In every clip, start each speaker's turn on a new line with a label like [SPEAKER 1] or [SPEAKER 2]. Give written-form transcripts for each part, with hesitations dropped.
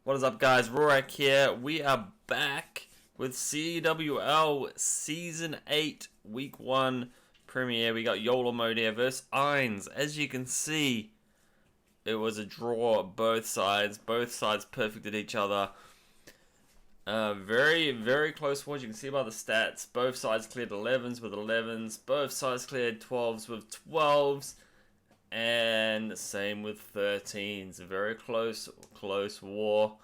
[SPEAKER 1] What is up, guys? Rorak here. We are back with CWL Season 8 Week 1 premiere. We got YOLO mode here versus EINS. As you can see, it was a draw both sides. Both sides perfected each other. Very close watch. You can see by the stats. Both sides cleared 11s with 11s. Both sides cleared 12s with 12s. And same with 13s. Very close war.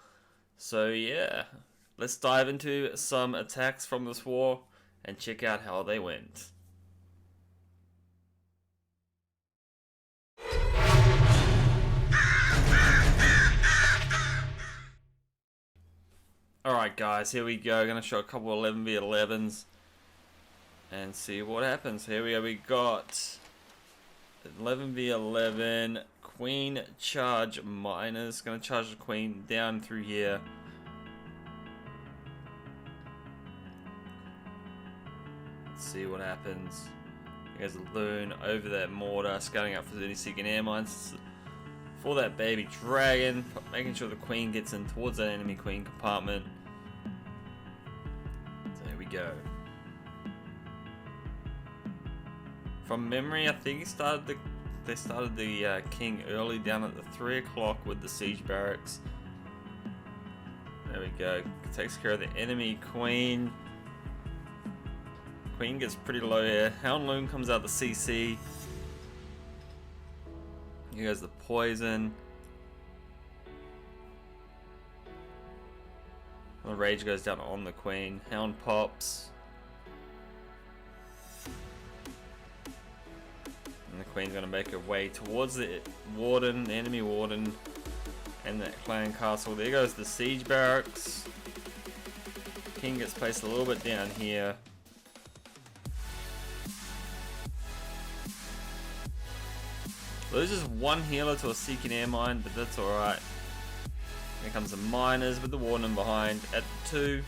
[SPEAKER 1] So yeah, let's dive into some attacks from this war and check out how they went. Alright guys, here we go. Gonna show a couple of 11v11s and see what happens. Here we go. We got 11v11 queen charge miners. Gonna charge the queen down through here. Let's see what happens. There's a loon over that mortar, scouting out for any seeking air mines for that baby dragon, making sure the queen gets in towards that enemy queen compartment. So there we go. From memory, I think they started the king early, down at the 3 o'clock with the siege barracks. There we go. Takes care of the enemy queen. Queen gets pretty low here. Hound Loon comes out the CC. Here goes the poison. The rage goes down on the queen. Hound pops. And the queen's gonna make her way towards the warden, the enemy warden, and that clan castle. There goes the siege barracks. King gets placed a little bit down here. Loses one healer to a seeking air mine, but that's alright. Here comes the miners with the warden behind at 2.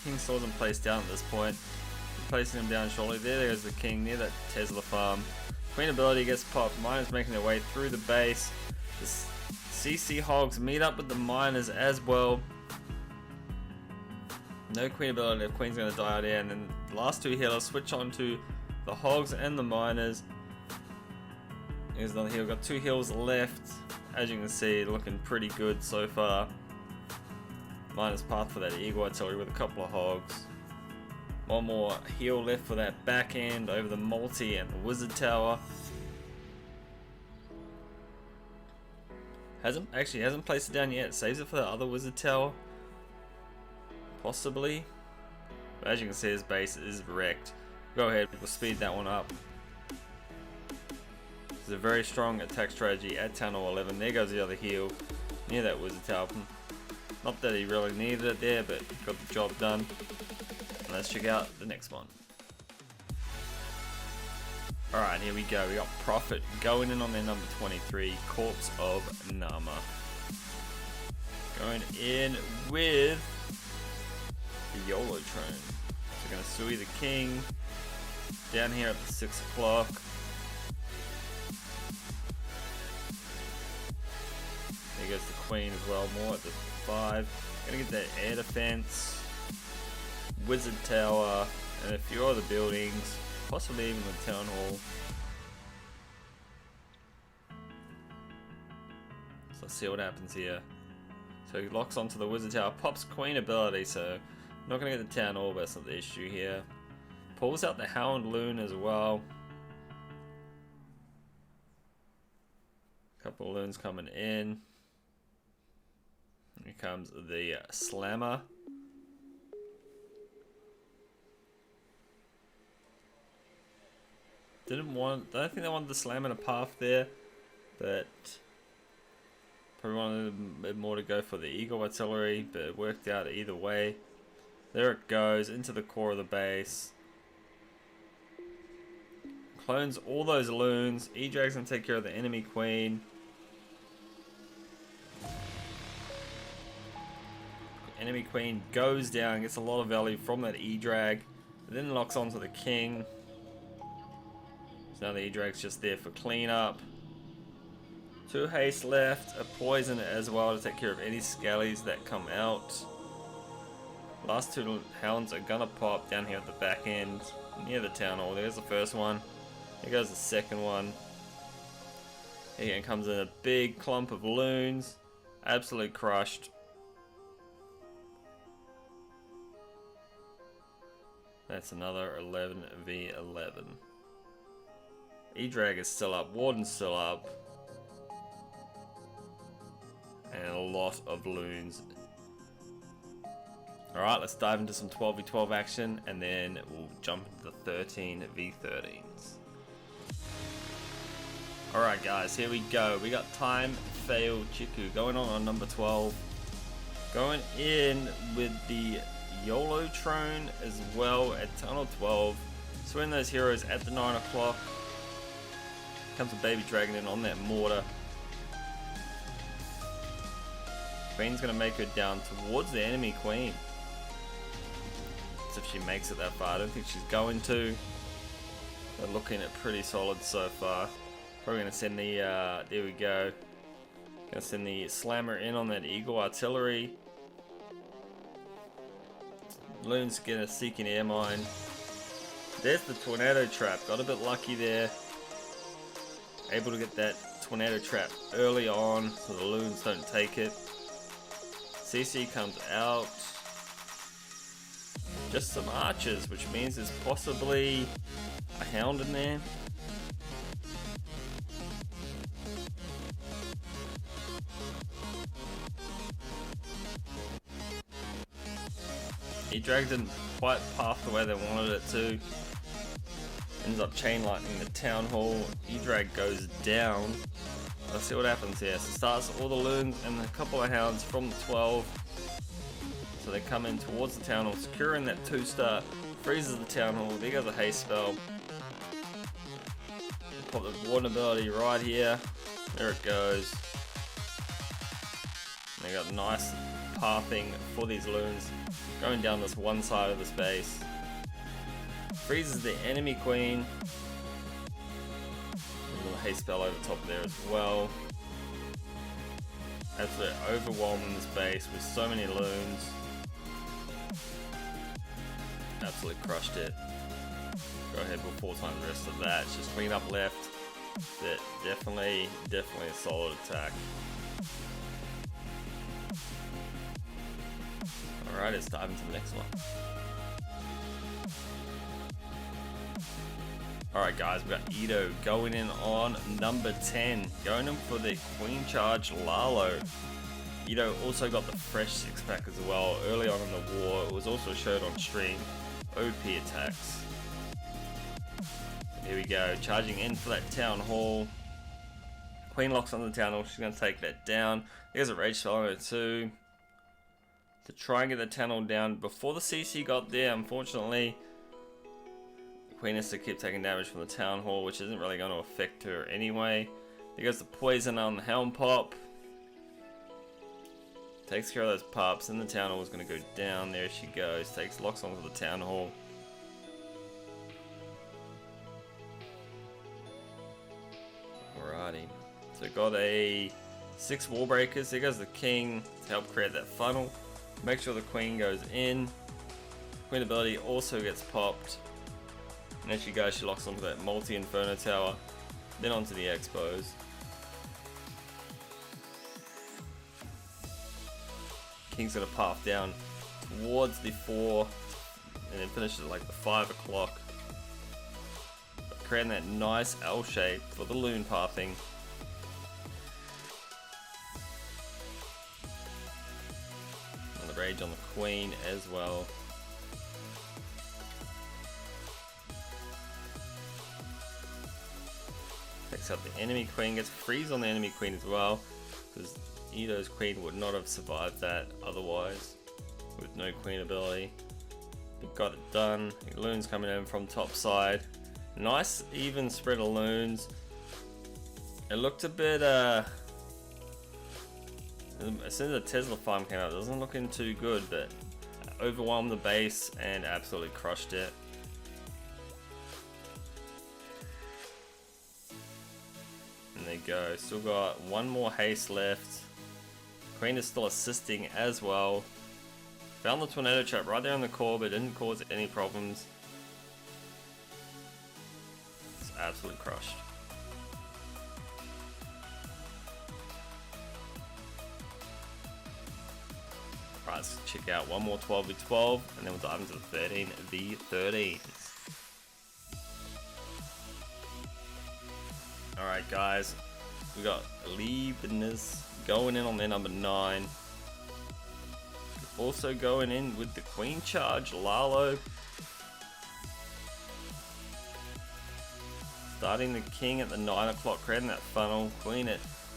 [SPEAKER 1] King still isn't placed down at this point. Placing him down shortly. There goes the king near that Tesla farm. Queen ability gets popped. Miners making their way through the base. The CC hogs meet up with the miners as well. No queen ability. The queen's going to die out here. And then the last 2 healers switch on to the hogs and the miners. Here's another heal. Got 2 heals left. As you can see, looking pretty good so far. Miners path for that eagle artillery with a couple of hogs. One more heal left for that back end over the multi and the wizard tower. Hasn't placed it down yet. Saves it for the other wizard tower, possibly. But as you can see, his base is wrecked. Go ahead, we'll speed that one up. It's a very strong attack strategy at town hall 11. There goes the other heal near that wizard tower. Not that he really needed it there, but got the job done. Let's check out the next one. Alright, here we go. We got Prophet going in on their number 23, Corpse of Nama. Going in with the YOLO train. So we're going to Sui the king down here at the 6 o'clock. There goes the queen as well, more at the 5. Gonna get that air defense. Wizard tower and a few other buildings, possibly even the town hall. So let's see what happens here. So he locks onto the wizard tower, pops queen ability, so not gonna get the town hall, but that's not the issue here. Pulls out the hound loon as well. Couple of loons coming in. Here comes the slammer. I don't think they wanted the slam in a path there, but probably wanted a bit more to go for the eagle artillery, but it worked out either way. There it goes into the core of the base. Clones all those loons. E-Drag's gonna take care of the enemy queen. Enemy queen goes down, gets a lot of value from that E-Drag, then locks onto the king. So now the E-Drag's just there for cleanup. 2 haste left, a poison as well to take care of any skellies that come out. Last 2 hounds are gonna pop down here at the back end near the town hall. There's the first one. Here goes the second one. Here comes in a big clump of loons. Absolutely crushed. That's another 11v11. E-Drag is still up. Warden's still up. And a lot of loons. Alright, let's dive into some 12v12 action, and then we'll jump into the 13v13s. Alright guys, here we go. We got Time Fail Chiku going on number 12. Going in with the YOLO Trone as well at tunnel 12. Swing those heroes at the 9 o'clock. Comes a baby dragon in on that mortar. Queen's gonna make her down towards the enemy queen. If she makes it that far. I don't think she's going to. They're looking at pretty solid so far. Probably gonna send the there we go. Gonna send the slammer in on that eagle artillery. Loon's gonna seek an air mine. There's the tornado trap. Got a bit lucky there. Able to get that tornado trap early on so the loons don't take it. CC comes out. Just some archers, which means there's possibly a hound in there. E-Drag didn't quite path the way they wanted it to. Ends up chain lightning the town hall. E-Drag goes down. Let's see what happens here. So starts all the loons and a couple of hounds from the 12. So they come in towards the town hall, securing that 2-star, freezes the town hall. There goes a haste spell. Pop the warden ability right here. There it goes. They got nice pathing for these loons, going down this one side of the space. Freezes the enemy queen. A little haste spell over top there as well. Absolutely overwhelming the space with so many loons. Absolutely crushed it. Go ahead, we'll 4 times the rest of that. It's just clean up left. But definitely a solid attack. Alright, let's dive into the next one. Alright guys, we've got Ito going in on number 10. Going in for the Queen Charge Lalo. Ito also got the fresh 6-pack as well early on in the war. It was also showed on stream. OP attacks. Here we go, charging in for that town hall. Queen locks on the town hall. She's going to take that down. There's a rage spell on her too, to try and get the town hall down before the CC got there. Unfortunately, the Queen has to keep taking damage from the town hall, which isn't really going to affect her anyway. There goes the poison on the helm pop. Takes care of those pups, and the town hall is going to go down. There she goes. Locks onto the town hall. Alrighty. So got a 6 wall breakers. There goes the king to help create that funnel. Make sure the queen goes in. Queen ability also gets popped. And there she goes. She locks onto that multi-inferno tower. Then onto the expos. King's gonna path down towards the 4 and then finishes at like the 5 o'clock, creating that nice L shape for the loon pathing. And the rage on the queen as well. Takes out the enemy queen, gets freeze on the enemy queen as well, because Ito's queen would not have survived that otherwise, with no queen ability. But got it done. Loons coming in from top side. Nice even spread of loons. It looked a bit as soon as the Tesla farm came out, it wasn't looking too good, but overwhelmed the base and absolutely crushed it. And There you go. Still got one more haste left. Queen is still assisting as well. Found the tornado trap right there on the core, but didn't cause any problems. It's absolutely crushed. Right, let's check out one more 12v12, and then we'll dive into the 13v13s. Alright guys, we got Leibniz going in on their number 9. Also going in with the Queen Charge, Lalo. Starting the King at the 9 o'clock, creating that funnel. Queen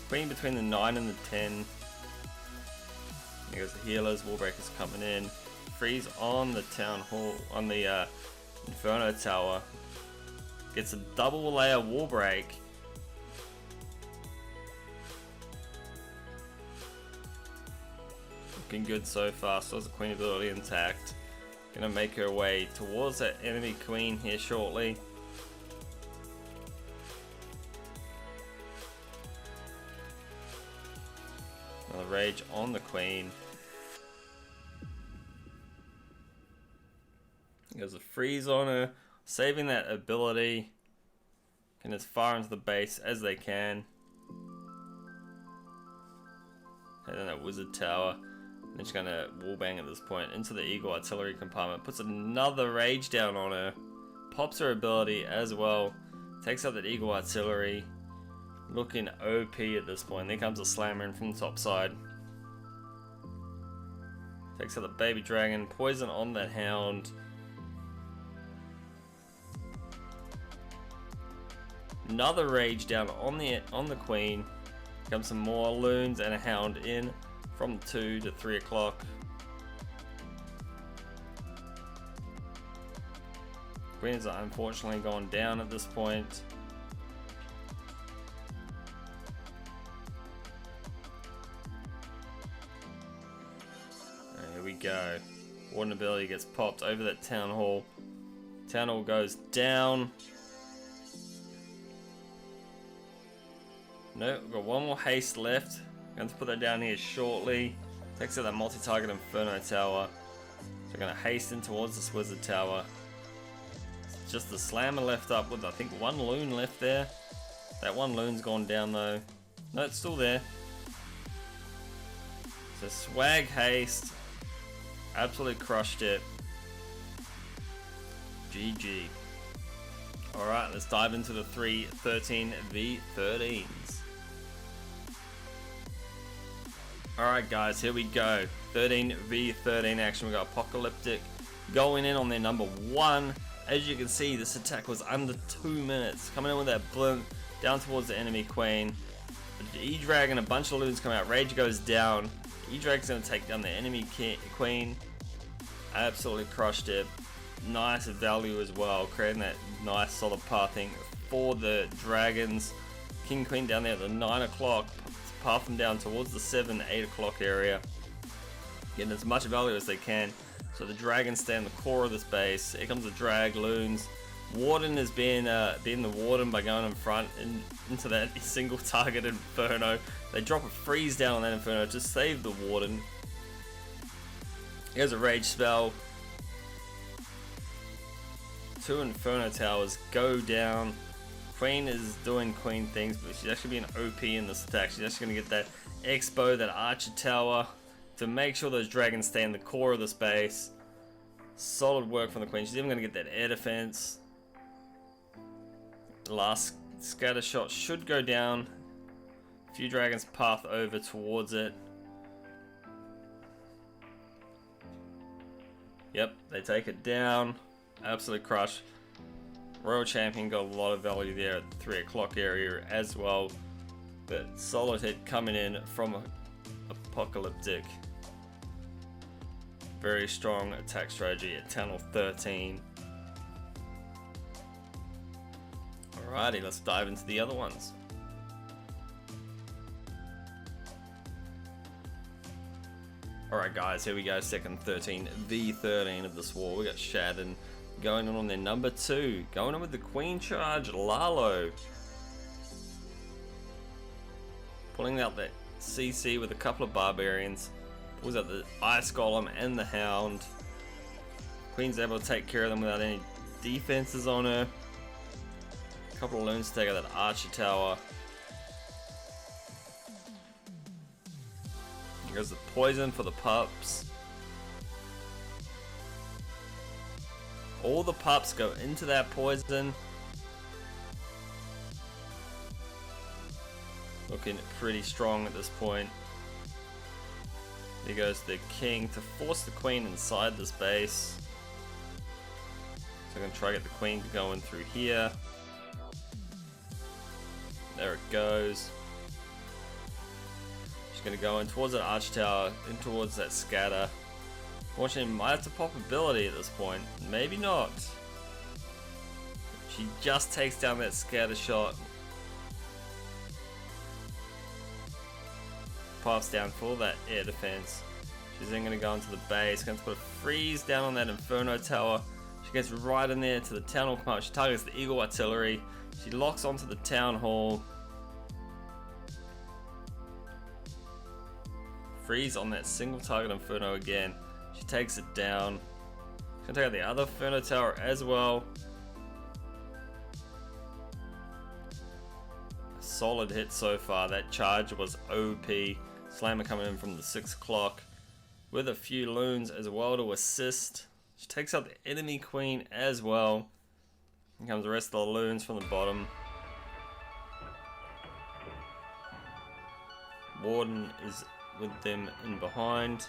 [SPEAKER 1] between the 9 and the 10. There goes the healers, Wallbreakers coming in. Freeze on the Town Hall, on the Inferno Tower. Gets a double layer Wallbreak. Looking good so far. Still has the Queen ability intact. Gonna make her way towards that enemy Queen here shortly. Another rage on the Queen. There's a freeze on her, saving that ability. Getting as far into the base as they can. And then that Wizard Tower. They're just gonna wallbang at this point into the Eagle Artillery compartment. Puts another rage down on her. Pops her ability as well. Takes out that Eagle Artillery. Looking OP at this point. There comes a slammer in from the top side. Takes out the baby dragon. Poison on that hound. Another rage down on the Queen. Comes some more loons and a hound in. From 2 to 3 o'clock. Queens are unfortunately gone down at this point. And here we go. Warden ability gets popped over that Town Hall. Town Hall goes down. No, we've got one more haste left. Going to put that down here shortly. Takes out that multi-target Inferno Tower. So we're going to hasten towards this Wizard Tower. It's just the Slammer left up with I think one loon left there. That one loon's gone down though. No, it's still there. So swag haste. Absolutely crushed it. GG. Alright, let's dive into the 13v13s. Alright guys, here we go. 13v13 action. We got Apocalyptic going in on their number 1. As you can see, this attack was under 2 minutes. Coming in with that blimp down towards the enemy Queen. E-Dragon, a bunch of loons come out. Rage goes down. E-Dragon's going to take down the enemy Queen. Absolutely crushed it. Nice value as well. Creating that nice solid pathing for the dragons. King Queen down there at the 9 o'clock. Path them down towards the 7, 8 o'clock area. Getting as much value as they can. So the dragons stay in the core of this base. Here comes the drag loons. Warden has been the Warden by going in front into that single target Inferno. They drop a freeze down on that Inferno to save the Warden. Here's a rage spell. 2 Inferno towers go down. Queen is doing Queen things, but she's actually being OP in this attack. She's actually going to get that Expo, that Archer Tower, to make sure those dragons stay in the core of this base. Solid work from the Queen. She's even going to get that air defense. The last scatter shot should go down. A few dragons path over towards it. Yep, they take it down. Absolute crush. Royal Champion got a lot of value there at the 3 o'clock area as well. But solid hit coming in from Apocalyptic. Very strong attack strategy at Tunnel 13. Alrighty, let's dive into the other ones. Alright guys, here we go, second 13v13 of this war. We got Shadden going on their number 2, going on with the Queen Charge, Lalo. pulling out that CC with a couple of barbarians, pulls out the ice golem and the hound. Queen's able to take care of them without any defenses on her. A couple of loons to take out that archer tower. Here goes the poison for the pups. All the pups go into that poison. Looking pretty strong at this point. Here goes the king to force the queen inside this base. So I'm going to try to get the queen to go in through here. There it goes. She's going to go in towards that arch tower, in towards that scatter. Fortunately, might have to pop ability at this point. Maybe not. She just takes down that scatter shot. Pops down for that air defense. She's then going to go into the base. Going to put a freeze down on that Inferno tower. She gets right in there to the town hall command. She targets the Eagle artillery. She locks onto the town hall. Freeze on that single target Inferno again. She takes it down. She's going to take out the other Inferno tower as well. A solid hit so far. That charge was OP. Slammer coming in from the 6 o'clock with a few loons as well to assist. She takes out the enemy queen as well. Here comes the rest of the loons from the bottom. Warden is with them in behind.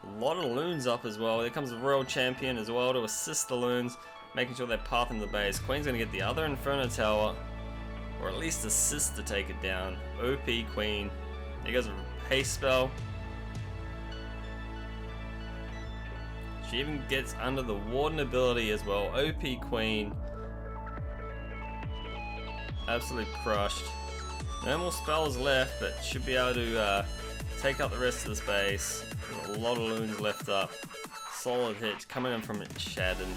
[SPEAKER 1] A lot of loons up as well. There comes the Royal Champion as well to assist the loons, making sure they're pathing the base. Queen's going to get the other Inferno Tower, or at least assist to take it down. OP Queen. There goes a haste spell. She even gets under the Warden ability as well. OP Queen. Absolutely crushed. No more spells left, but should be able to take out the rest of this base. There's a lot of loons left up. Solid hit coming in from Shadden.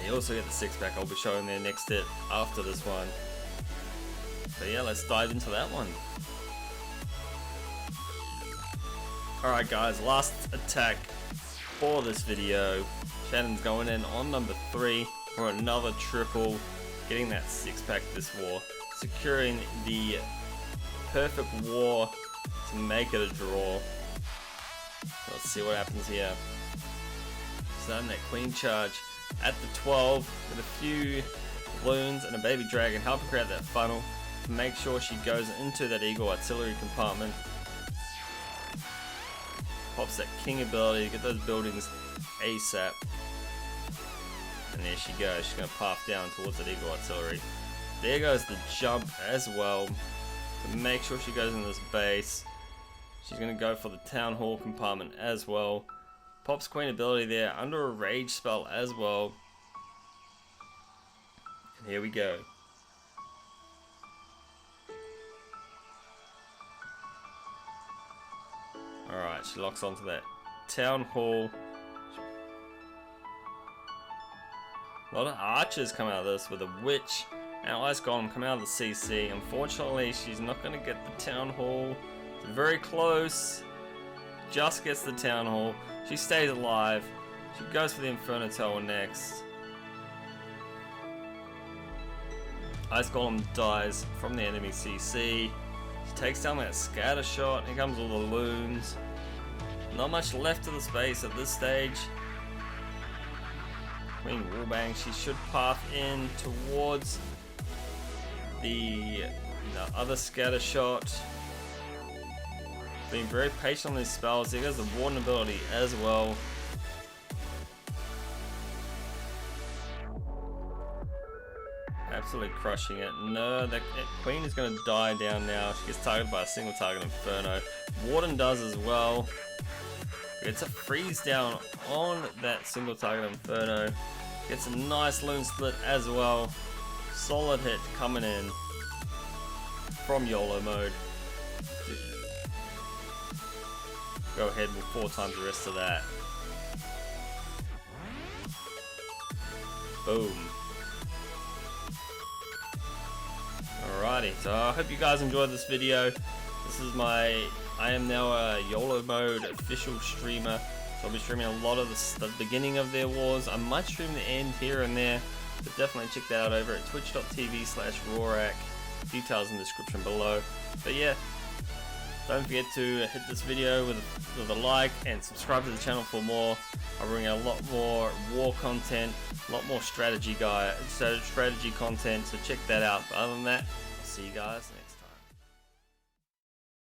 [SPEAKER 1] You also get the 6-pack I'll be showing their next hit after this one. So yeah, let's dive into that one. Alright guys, last attack for this video. Shannon's going in on number 3 for another triple, getting that 6-pack this war, securing the perfect war to make it a draw. Let's see what happens here. Starting that queen charge at the 12 with a few loons and a baby dragon helping create that funnel to make sure she goes into that eagle artillery compartment. Pops that king ability to get those buildings ASAP. And there she goes, she's going to path down towards that eagle artillery. There goes the jump as well to make sure she goes in this base. She's going to go for the town hall compartment as well. Pops queen ability there under a rage spell as well. And here we go. Alright, she locks onto that town hall. A lot of archers come out of this with a witch and ice golem coming out of the CC. Unfortunately, she's not going to get the town hall. It's very close. Just gets the town hall. She stays alive. She goes for the Inferno Tower next. Ice Golem dies from the enemy CC. She takes down that scatter shot. Here comes all the loons. Not much left of the space at this stage. Queen Wallbang, she should path in towards the other scatter shot. Being very patient on these spells. There goes the Warden ability as well. Absolutely crushing it. No, the Queen is going to die down now. She gets targeted by a single target Inferno. Warden does as well. Gets a freeze down on that single target Inferno. Gets a nice loon split as well. Solid hit coming in from YOLO mode. Go ahead with 4 times the rest of that. Boom. Alrighty, party. So I hope you guys enjoyed this video. This is I am now a YOLO mode official streamer. So I'll be streaming a lot of the beginning of their wars. I might stream the end here and there, but definitely check that out over at twitch.tv/Rorak. Details in the description below. But yeah, don't forget to hit this video with a like and subscribe to the channel for more. I'll bring a lot more war content, a lot more strategy content, so check that out. But other than that, I'll see you guys next.